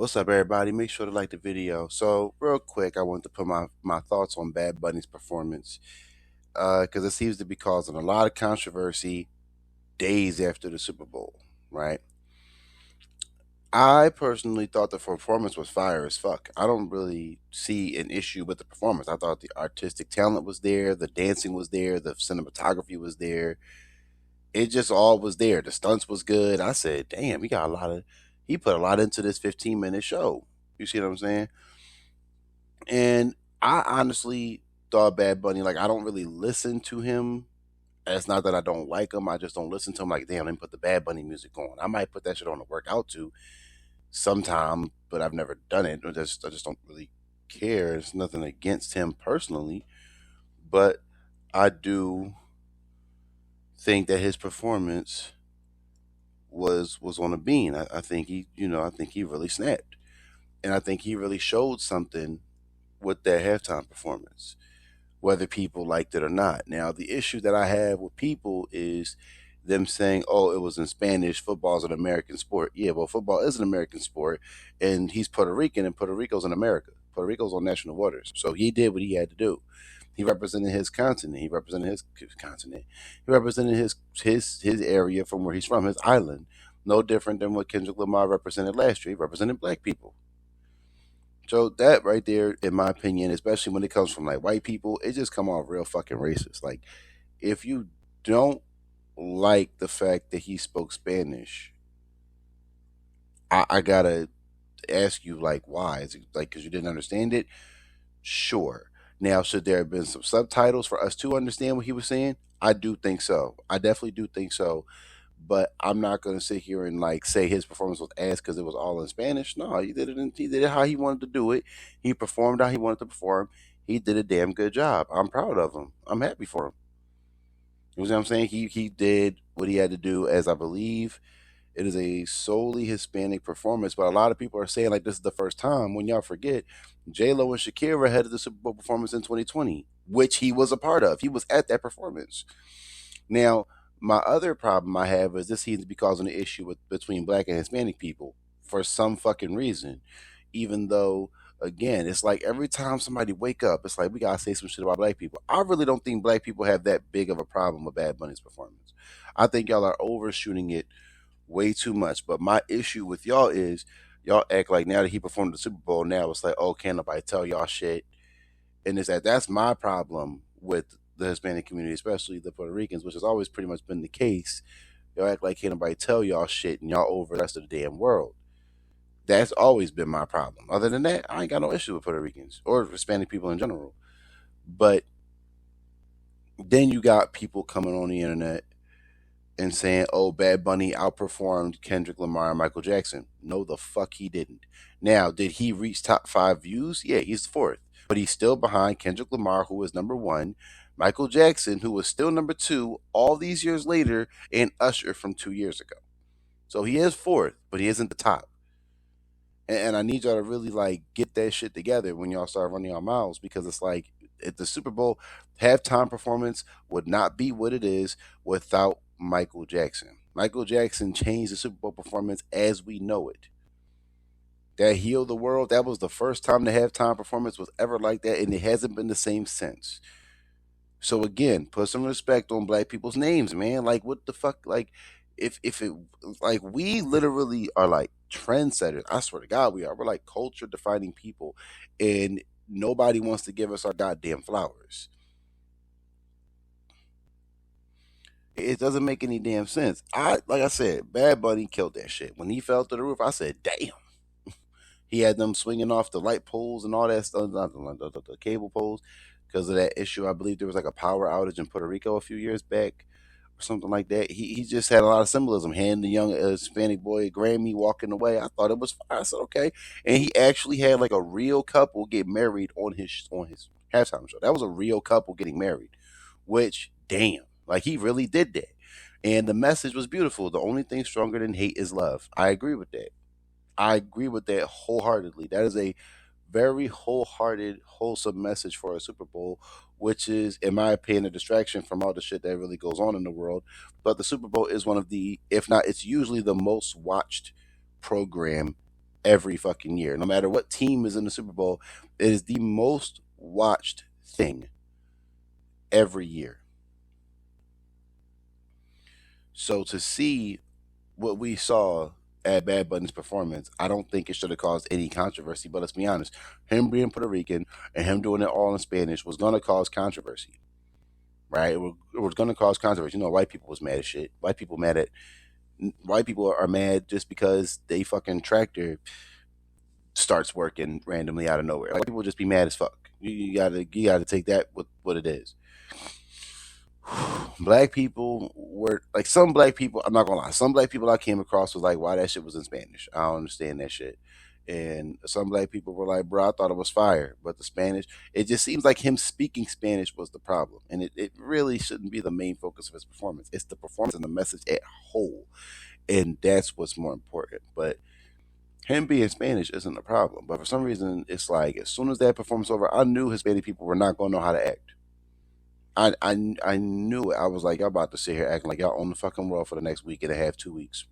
What's up, everybody? Make sure to like the video. So, real quick, I want to put my thoughts on Bad Bunny's performance because it seems to be causing a lot of controversy days after the Super Bowl, right? I personally thought the performance was fire as fuck. I don't really see an issue with the performance. I thought the artistic talent was there, the dancing was there, the cinematography was there. It just all was there. The stunts was good. I said, damn, he put a lot into this 15-minute show. You see what I'm saying? And I honestly thought Bad Bunny, like, I don't really listen to him. It's not that I don't like him. I just don't listen to him. Like, damn, let me put the Bad Bunny music on. I might put that shit on to work out to sometime, but I've never done it. I just don't really care. It's nothing against him personally, but I do think that his performance was on a bean. I think I think he really snapped, and I think he really showed something with that halftime performance, whether people liked it or not. Now, the issue that I have with people is them saying, "Oh, it was in Spanish. Football's an American sport." Yeah, well, football is an American sport, and he's Puerto Rican, and Puerto Rico's in America. Puerto Rico's on national waters, so he did what he had to do. He represented his continent. He represented his continent. He represented his area from where he's from, his island. No different than what Kendrick Lamar represented last year. He represented black people. So that right there, in my opinion, especially when it comes from like white people, it just come off real fucking racist. Like, if you don't like the fact that he spoke Spanish, I gotta ask you, like, why? Is it like because you didn't understand it? Sure. Now, should there have been some subtitles for us to understand what he was saying? I do think so. I definitely do think so. But I'm not gonna sit here and like say his performance was ass because it was all in Spanish. No, he did it how he wanted to do it. He performed how he wanted to perform. He did a damn good job. I'm proud of him. I'm happy for him. You know what I'm saying? He did what he had to do, as I believe it is a solely Hispanic performance. But a lot of people are saying like this is the first time. When y'all forget, J Lo and Shakira had the Super Bowl performance in 2020, which he was a part of. He was at that performance. Now, my other problem I have is this seems to be causing an issue with between black and Hispanic people for some fucking reason. Even though, again, it's like every time somebody wake up, it's like we gotta say some shit about black people. I really don't think black people have that big of a problem with Bad Bunny's performance. I think y'all are overshooting it way too much. But my issue with y'all is y'all act like now that he performed the Super Bowl, now it's like, oh, can't nobody tell y'all shit. And it's that's my problem with the Hispanic community, especially the Puerto Ricans, which has always pretty much been the case. Y'all act like can't nobody tell y'all shit and y'all over the rest of the damn world. That's always been my problem. Other than that, I ain't got no issue with Puerto Ricans or Hispanic people in general. But then you got people coming on the internet and saying, "Oh, Bad Bunny outperformed Kendrick Lamar and Michael Jackson." No, the fuck he didn't. Now, did he reach top five views? Yeah, he's fourth, but he's still behind Kendrick Lamar, who was number one, Michael Jackson, who was still number two all these years later, and Usher from 2 years ago. So he is fourth, but he isn't the top. And I need y'all to really like get that shit together when y'all start running your mouths because it's like if the Super Bowl halftime performance would not be what it is without Michael Jackson. Michael Jackson changed the Super Bowl performance as we know it. That healed the world. That was the first time the halftime performance was ever like that, and it hasn't been the same since. So again, put some respect on black people's names, man. Like what the fuck? Like if it like we literally are like trendsetters. I swear to God, we are. We're like culture defining people, and nobody wants to give us our goddamn flowers. It doesn't make any damn sense. I like I said, Bad Bunny killed that shit. When he fell to the roof, I said, "Damn." He had them swinging off the light poles and all that stuff, not the cable poles, because of that issue. I believe there was like a power outage in Puerto Rico a few years back or something like that. He just had a lot of symbolism. Handing the young Hispanic boy a Grammy walking away. I thought it was fine. I said, okay. And he actually had like a real couple get married on his halftime show. That was a real couple getting married, which, damn, like he really did that. And the message was beautiful. The only thing stronger than hate is love. I agree with that. I agree with that wholeheartedly. That is a very wholehearted, wholesome message for a Super Bowl, which is, in my opinion, a distraction from all the shit that really goes on in the world. But the Super Bowl is one of the, if not, it's usually the most watched program every fucking year. No matter what team is in the Super Bowl, it is the most watched thing every year. So to see what we saw at Bad Bunny's performance, I don't think it should have caused any controversy. But let's be honest, him being Puerto Rican and him doing it all in Spanish was going to cause controversy, right? It was going to cause controversy. You know, white people was mad as shit. White people are mad just because they fucking tractor starts working randomly out of nowhere. Like, people just be mad as fuck. You gotta take that with what it is. Black people were like, some black people, I'm not gonna lie, some black people I came across was like, why that shit was in Spanish? I don't understand that shit. And some black people were like, bro, I thought it was fire. But the Spanish, it just seems like him speaking Spanish was the problem. And it really shouldn't be the main focus of his performance. It's the performance and the message at whole. And that's what's more important. But him being Spanish isn't a problem. But for some reason, it's like, as soon as that performance over, I knew Hispanic people were not going to know how to act. I knew it. I was like, y'all about to sit here acting like y'all own the fucking world for the next week and a half, 2 weeks.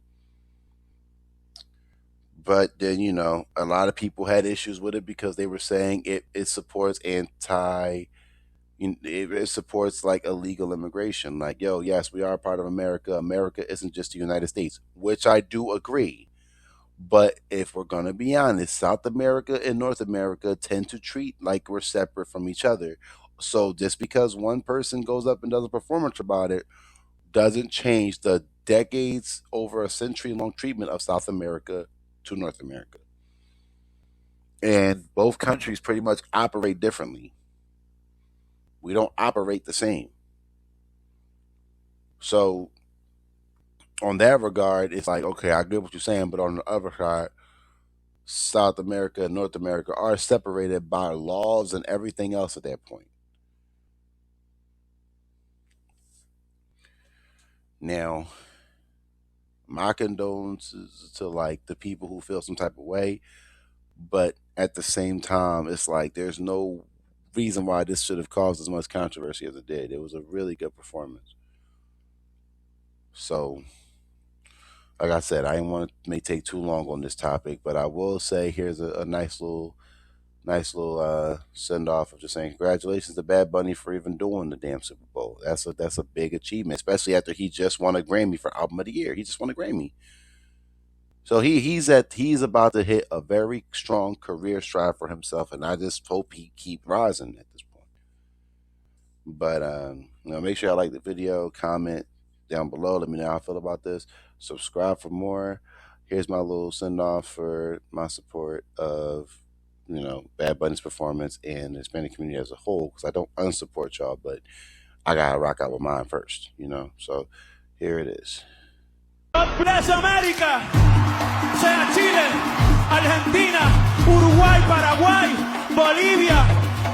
But then, a lot of people had issues with it because they were saying it supports it supports like illegal immigration. Like, yo, yes, we are part of America. America isn't just the United States, which I do agree. But if we're going to be honest, South America and North America tend to treat like we're separate from each other. So just because one person goes up and does a performance about it doesn't change the decades, over a century long treatment of South America to North America. And both countries pretty much operate differently. We don't operate the same. So on that regard, it's like, okay, I get what you're saying, but on the other side, South America and North America are separated by laws and everything else at that point. Now, my condolences to like the people who feel some type of way, but at the same time, it's like there's no reason why this should have caused as much controversy as it did. It was a really good performance. So, like I said, I didn't want to may take too long on this topic, but I will say here's a nice little send off of just saying congratulations to Bad Bunny for even doing the damn Super Bowl. That's a big achievement, especially after he just won a Grammy for Album of the Year. He just won a Grammy. So he's about to hit a very strong career stride for himself, and I just hope he keep rising at this point. But make sure y'all like the video, comment down below, let me know how I feel about this. Subscribe for more. Here's my little send off for my support of Bad Bunny's performance and the Hispanic community as a whole, because I don't unsupport y'all, but I gotta rock out with mine first, So here it is. God bless America, sea Chile, Argentina, Uruguay, Paraguay, Bolivia,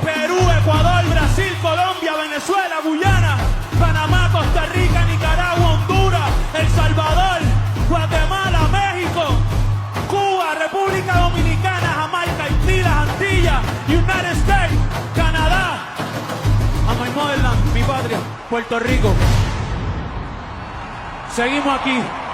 Perú, Ecuador, Brasil, Colombia, Venezuela, Guyana, Panamá, Costa Rica, Nicaragua, Honduras, El Salvador, Guatemala, México, Cuba, República Dominicana, Jamaica, Haití, las Antillas, United States, Canadá, a my motherland, mi patria, Puerto Rico. Seguimos aquí.